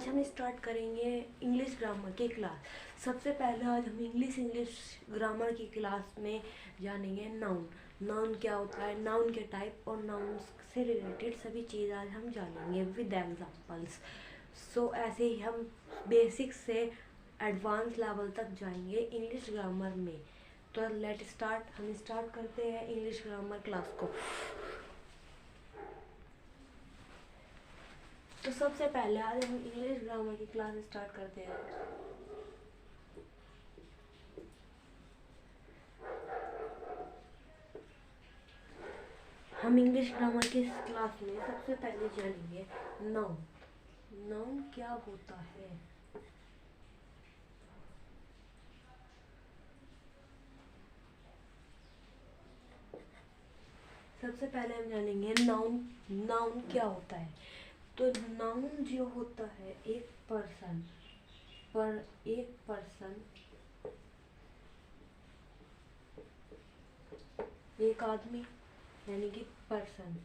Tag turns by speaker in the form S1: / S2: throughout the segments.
S1: आज हम स्टार्ट करेंगे इंग्लिश ग्रामर की क्लास। सबसे पहले आज हम इंग्लिश ग्रामर की क्लास में जानेंगे नाउन। नाउन क्या होता है, नाउन के टाइप और नाउन से रिलेटेड सभी चीज़ आज हम जानेंगे विद एग्जांपल्स। सो ऐसे ही हम बेसिक से एडवांस लेवल तक जाएंगे इंग्लिश ग्रामर में। तो लेट स्टार्ट, हम स्टार्ट करते हैं इंग्लिश ग्रामर क्लास को। तो सबसे पहले आज हम इंग्लिश ग्रामर की क्लास स्टार्ट करते हैं। हम इंग्लिश ग्रामर की क्लास में सबसे पहले जानेंगे नाउन। नाउन क्या होता है। सबसे पहले हम जानेंगे नाउन। नाउन क्या होता है। तो नाउन जो होता है एक पर्सन एक आदमी यानी कि पर्सन,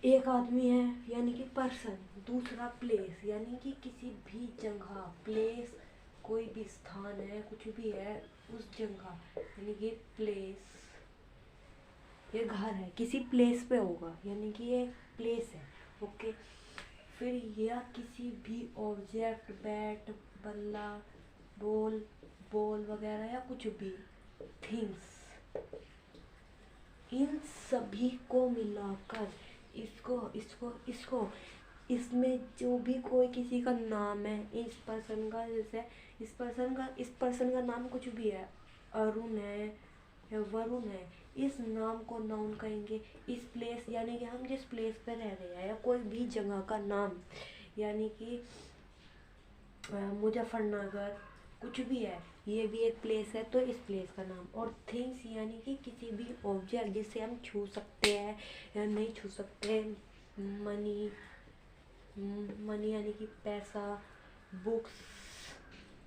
S1: एक आदमी है यानी कि पर्सन। दूसरा प्लेस यानी कि किसी भी जगह, प्लेस कोई भी स्थान है, कुछ भी है उस जगह यानी कि प्लेस। ये घर है, किसी प्लेस पे होगा यानी कि ये प्लेस है। ओके। फिर या किसी भी ऑब्जेक्ट, बैट, बल्ला, बॉल वगैरह या कुछ भी थिंग्स, इन सभी को मिलाकर इसको इसको इसको इसमें जो भी कोई किसी का नाम है, इस पर्सन का, जैसे इस पर्सन का नाम कुछ भी है, अरुण है या वरुण है, इस नाम को नाउन कहेंगे। इस प्लेस यानी कि हम जिस प्लेस पे रह रहे हैं या कोई भी जगह का नाम, यानी कि मुजफ्फरनगर कुछ भी है, ये भी एक प्लेस है तो इस प्लेस का नाम। और थिंग्स यानी कि किसी भी ऑब्जेक्ट जिसे हम छू सकते हैं या नहीं छू सकते। मनी यानी कि पैसा, बुक्स,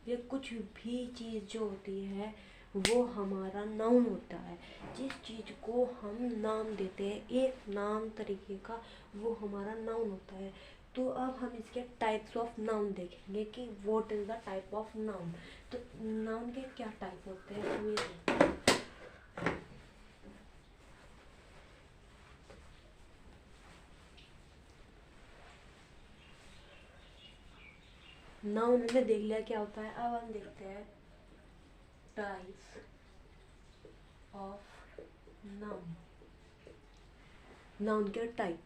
S1: ये कुछ भी चीज़ जो होती है वो हमारा नाउन होता है। जिस चीज़ को हम नाम देते हैं एक नाम तरीके का, वो हमारा नाउन होता है। तो अब हम इसके टाइप्स ऑफ नाउन देखेंगे कि what is the type of noun. तो नाउन के क्या टाइप होते हैं हम ये देखते हैं। नाउन हमने देख लिया क्या होता है। अब हम देखते हैं टाइप्स ऑफ नाउन। नाउन के टाइप।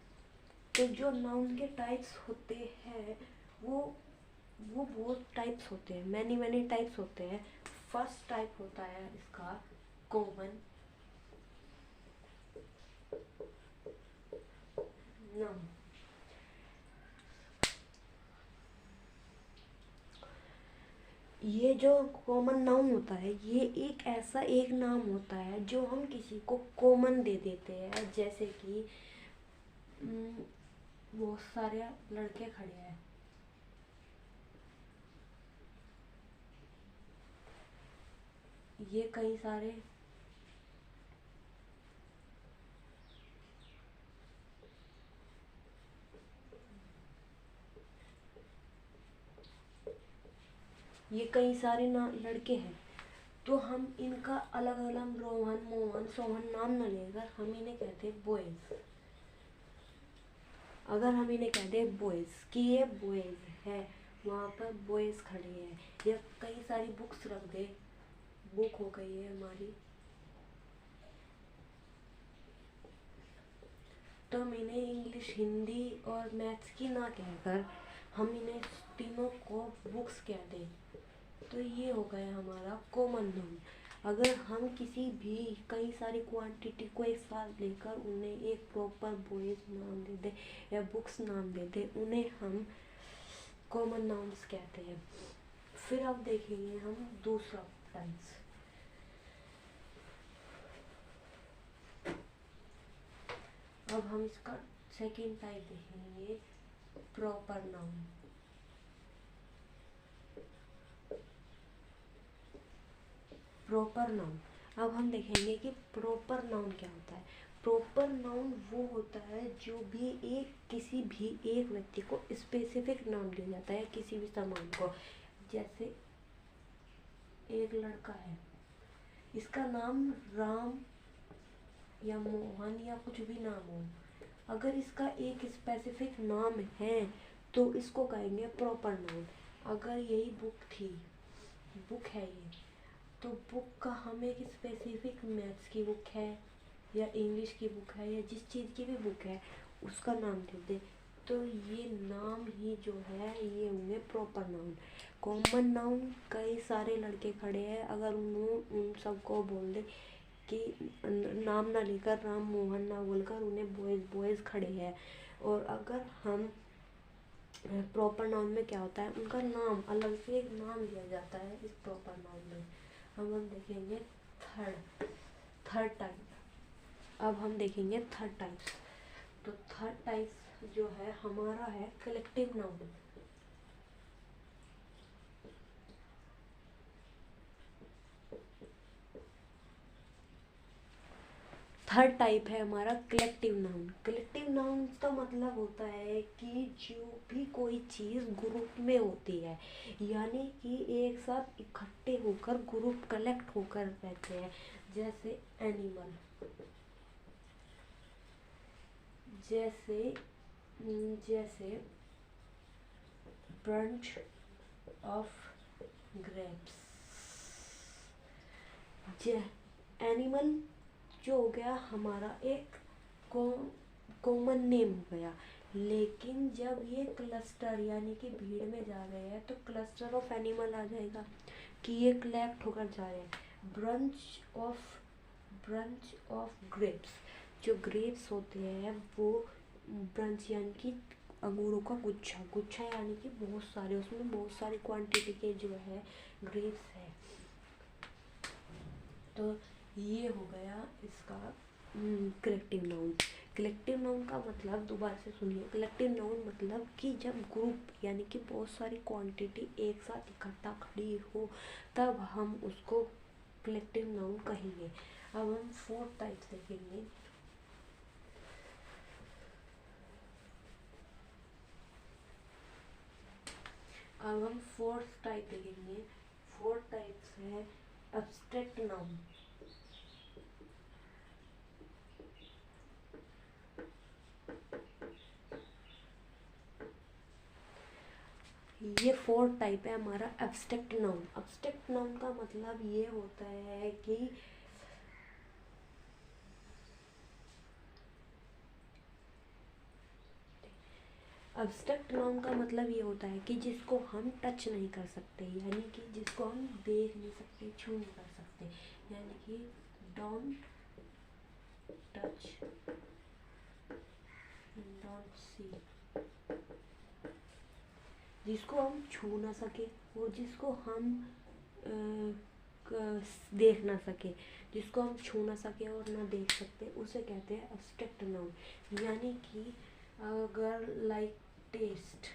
S1: तो जो नाउन के टाइप्स होते हैं वो बहुत टाइप्स होते हैं, मैनी टाइप्स होते हैं। फर्स्ट टाइप होता है इसका कॉमन नाउन। ये जो कॉमन नाउन होता है ये एक ऐसा एक नाम होता है जो हम किसी को कॉमन दे देते हैं। जैसे कि बहुत सारे लड़के खड़े हैं, ये कई सारे ना लड़के हैं। तो हम इनका अलग अलग रोहन, मोहन, सोहन नाम न लेकर हम इन्हें कहते हैं बॉयज। अगर हम इन्हें कहते हैं बॉयज कि ये बॉयज है, वहाँ पर बॉयज खड़े हैं, या कई सारी बुक्स रख दे, बुक हो गई है हमारी, तो हम इन्हें इंग्लिश, हिंदी और मैथ्स की ना कहकर हम इन्हें तीनों को बुक्स कह दें, तो ये हो गया हमारा कॉमन नाउन। अगर हम किसी भी कई सारी क्वांटिटी को एक साथ लेकर उन्हें एक प्रॉपर बॉयज नाम दे दें या बुक्स नाम दे दें, उन्हें हम कॉमन नाउन्स कहते हैं। फिर अब देखेंगे हम दूसरा टाइप्स। अब हम इसका सेकेंड टाइप देखेंगे प्रॉपर नाउन। Proper noun. अब हम देखेंगे कि प्रॉपर नाउन क्या होता है। प्रॉपर नाउन वो होता है जो भी किसी भी एक व्यक्ति को स्पेसिफिक नाम दिया जाता है किसी भी सामान को। जैसे एक लड़का है, इसका नाम राम या मोहन या कुछ भी नाम हो, अगर इसका एक स्पेसिफिक नाम है तो इसको कहेंगे प्रॉपर नाउन। अगर यही बुक है ये, तो बुक का हम एक स्पेसिफिक मैथ्स की बुक है या इंग्लिश की बुक है या जिस चीज़ की भी बुक है उसका नाम दे दे, तो ये नाम ही जो है ये होंगे प्रॉपर नाउन। कॉमन नाउन, कई सारे लड़के खड़े हैं, अगर उन सबको बोल दे कि नाम ना लेकर राम मोहन ना बोलकर उन्हें बॉयज़ खड़े हैं। और अगर हम प्रॉपर नाउन में क्या होता है, उनका नाम अलग से एक नाम दिया जाता है इस प्रॉपर नाउन में। अब हम देखेंगे थर्ड टाइप। अब हम देखेंगे थर्ड टाइप्स। तो थर्ड टाइप जो है हमारा है कलेक्टिव नाउन। थर्ड टाइप है हमारा कलेक्टिव नाउन। कलेक्टिव नाउन का मतलब होता है कि जो भी कोई चीज़ ग्रुप में होती है, यानी कि एक साथ इकट्ठे होकर ग्रुप कलेक्ट होकर रहते हैं। जैसे एनिमल, जैसे ब्रंच ऑफ ग्रेप्स। एनिमल जो हो गया हमारा एक कॉमन नेम हो गया, लेकिन जब ये क्लस्टर यानी कि भीड़ में जा रहे हैं तो क्लस्टर ऑफ एनिमल आ जाएगा कि ये कलेक्ट होकर जा रहे हैं। ब्रंच ऑफ ग्रेप्स, जो ग्रेप्स होते हैं वो ब्रंच यानी कि अंगूरों का गुच्छा यानी कि बहुत सारे, उसमें बहुत सारी क्वांटिटी के जो है ग्रेप्स है। तो ये हो गया इसका कलेक्टिव नाउन। कलेक्टिव नाउन का मतलब दोबारा से सुनिए, कलेक्टिव नाउन मतलब कि जब ग्रुप यानी कि बहुत सारी क्वांटिटी एक साथ इकट्ठा खड़ी हो तब हम उसको कलेक्टिव नाउन कहेंगे। अब हम फोर्थ टाइप देखेंगे। अब हम फोर्थ टाइप देखेंगे। फोर्थ टाइप है एब्स्ट्रैक्ट नाउन। ये फोर्थ टाइप है हमारा एब्स्ट्रैक्ट नाउन। एब्स्ट्रैक्ट नाउन का मतलब ये होता है कि एब्स्ट्रैक्ट नाउन का मतलब ये होता है कि जिसको हम टच नहीं कर सकते, यानी कि जिसको हम देख नहीं सकते, छू नहीं कर सकते, यानी कि डोंट टच, डोंट सी, जिसको हम छू ना सके और जिसको हम देख ना सके, जिसको हम छू ना सके और ना देख सकते, उसे कहते हैं एब्स्ट्रैक्ट नाउन। यानी कि अगर लाइक टेस्ट,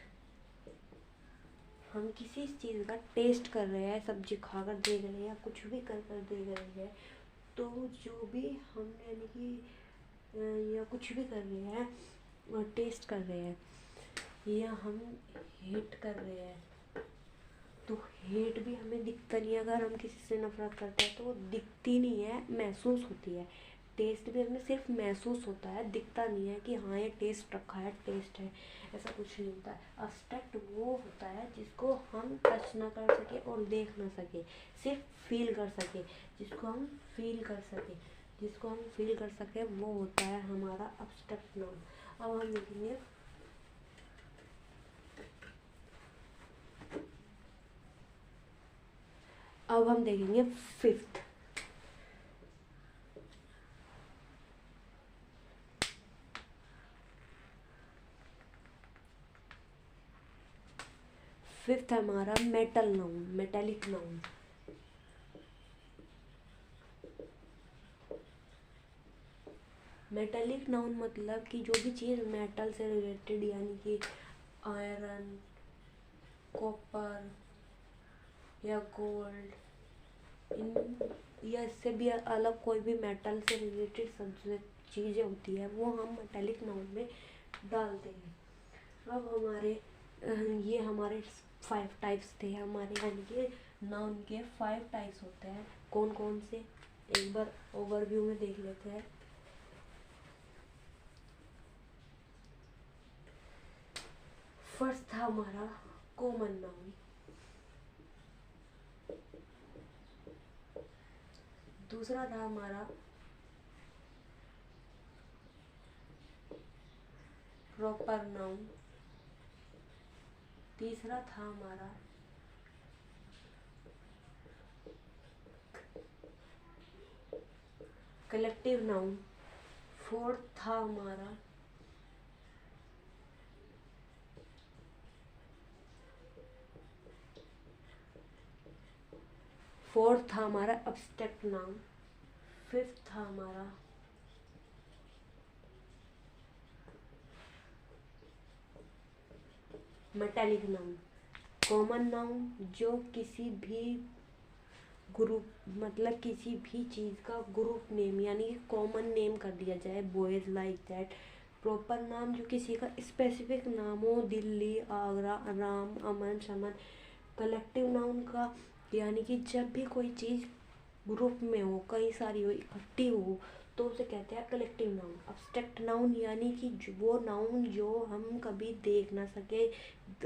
S1: हम किसी चीज़ का टेस्ट कर रहे हैं, सब्जी खा कर देख रहे हैं या कुछ भी कर देख रहे हैं, तो जो भी हम यानी कि या कुछ भी कर रहे हैं और टेस्ट कर रहे हैं या हम हेट कर रहे हैं, तो हेट भी हमें दिखता नहीं है। अगर हम किसी से नफरत करते हैं तो वो दिखती नहीं है, महसूस होती है। टेस्ट भी हमें सिर्फ महसूस होता है, दिखता नहीं है कि हाँ ये टेस्ट रखा है, टेस्ट है, ऐसा कुछ नहीं होता है। एब्स्ट्रैक्ट वो होता है जिसको हम टच ना कर सके और देख ना सके, सिर्फ फील कर सके। जिसको हम फील कर सके वो होता है हमारा एब्स्ट्रैक्ट नाउन। अब हम देखेंगे फिफ्थ। फिफ्थ हमारा metal noun, metallic noun. Metallic noun मतलब कि जो भी चीज़ मेटल से रिलेटेड, यानी कि आयरन, कॉपर या गोल्ड, इन या इससे भी अलग कोई भी मेटल से रिलेटेड चीज़ें होती है वो हम मेटालिक नाउन में डालते हैं। अब ये हमारे 5 टाइप्स थे हमारे, यानी कि नाउन के 5 टाइप्स होते हैं। कौन कौन से, एक बार ओवरव्यू में देख लेते हैं। फर्स्ट था हमारा कॉमन नाउन, दूसरा था हमारा प्रॉपर नाउन, तीसरा था हमारा कलेक्टिव नाउन, फोर्थ था हमारा एब्स्ट्रैक्ट नाउन, फिफ्थ था हमारा मेटालिक नाउन। कॉमन नाउन जो किसी भी ग्रुप, मतलब किसी भी चीज़ का ग्रुप नेम यानी कॉमन नेम कर दिया जाए, बॉयज लाइक दैट। प्रॉपर नाम जो किसी का स्पेसिफिक नाम हो, दिल्ली, आगरा, राम, अमन, शमन। कलेक्टिव नाउन का यानी कि जब भी कोई चीज़ ग्रुप में हो, कई सारी हो, इकट्ठी हो, तो उसे कहते हैं कलेक्टिव नाउन। अब्स्ट्रैक्ट नाउन यानी कि वो नाउन जो हम कभी देख ना सके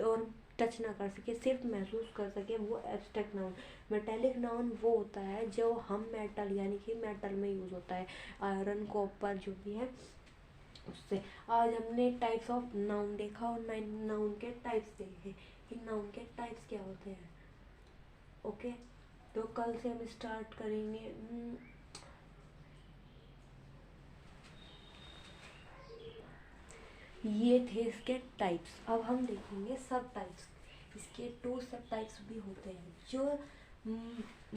S1: और टच ना कर सके, सिर्फ महसूस कर सके, वो एब्स्ट्रैक्ट नाउन। मेटालिक नाउन वो होता है जो हम मेटल यानी कि मेटल में यूज़ होता है, आयरन, कॉपर जो भी है उससे। आज हमने टाइप्स ऑफ नाउन देखा और नाउन के टाइप्स देखे कि नाउन के टाइप्स क्या होते हैं। ओके, तो कल से हम स्टार्ट करेंगे। ये थे इसके टाइप्स। अब हम देखेंगे सब टाइप्स। इसके 2 सब टाइप्स भी होते हैं जो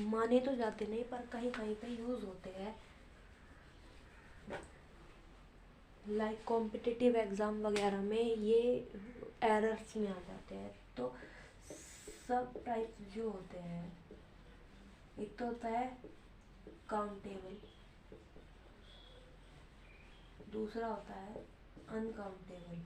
S1: माने तो जाते नहीं पर कहीं कहीं पे यूज़ होते हैं, लाइक कॉम्पिटिटिव एग्ज़ाम वगैरह में ये एरर्स में आ जाते हैं। तो सब टाइप्स जो होते हैं, एक तो होता है काउंटेबल, दूसरा होता है अनकाउंटेबल।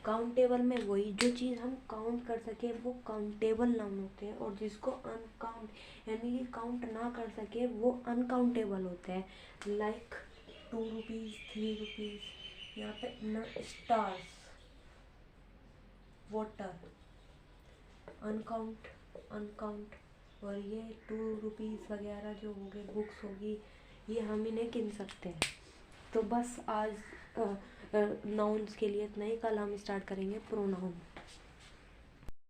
S1: काउंटेबल में वही जो चीज़ हम काउंट कर सके वो काउंटेबल नाउन होते हैं, और जिसको अनकाउंट यानी कि काउंट ना कर सके वो अनकाउंटेबल होते हैं। लाइक 2 रुपीज़, 3 रुपीज़, यहाँ पे न स्टार्स, वाटर, अनकाउंट। और ये 2 रुपीज़ वगैरह जो होंगे, बुक्स होगी, ये हम इन्हें गिन सकते हैं। तो बस आज नाउन्स के लिए इतना ही। कल हम स्टार्ट करेंगे प्रोनाउन।